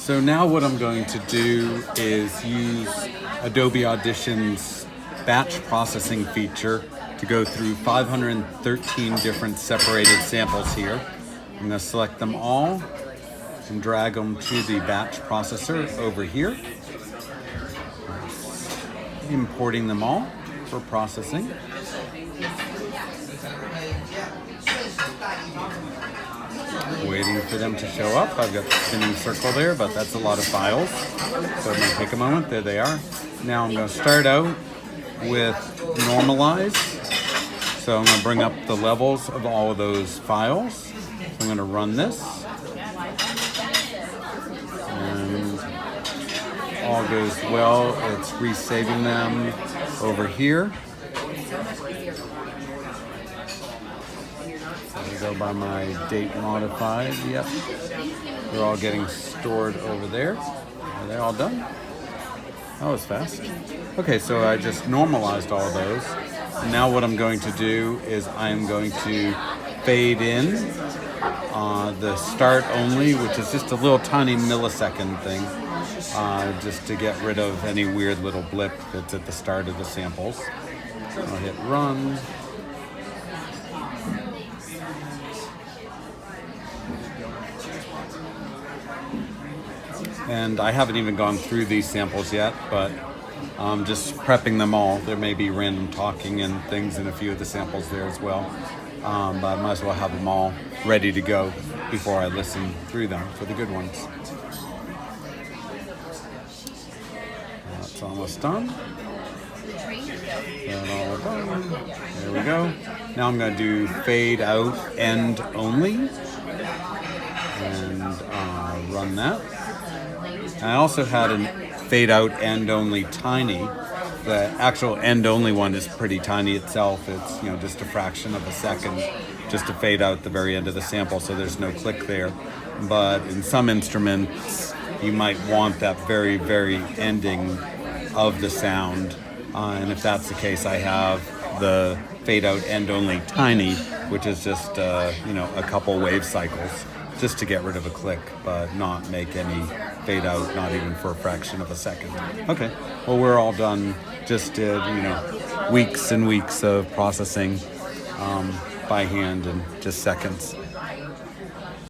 So now what I'm going to do is use Adobe Audition's batch processing feature to go through 513 different separated samples here. I'm going to select them all and drag them to the batch processor over here. Importing them all for processing. Waiting for them to show up. I've got the spinning circle there, but that's a lot of files. So it may take a moment. There they are. Now I'm going to start out with Normalize. So I'm going to bring up the levels of all of those files. So I'm going to run this. And all goes well. It's resaving them over here. Go by my date modified. Yep, they're all getting stored over there. Are they all done? That was fast. Okay, so I just normalized all of those. And now what I'm going to do is I'm going to fade in the start only, which is just a little tiny millisecond thing, just to get rid of any weird little blip that's at the start of the samples. I'll hit run. And I haven't even gone through these samples yet, but I'm just prepping them all. There may be random talking and things in a few of the samples there as well. But I might as well have them all ready to go before I listen through them for the good ones. That's almost done. That's all done. There we go. Now I'm going to do fade out end only and run that. I also had a fade out end only tiny. The actual end only one is pretty tiny itself. It's just a fraction of a second just to fade out the very end of the sample, so there's no click there. But in some instruments, you might want that very, very ending of the sound. And if that's the case, I have the fade out end only tiny, which is just a couple wave cycles, just to get rid of a click, but not make any fade out, not even for a fraction of a second. Okay, well, we're all done. Just did, weeks and weeks of processing by hand in just seconds.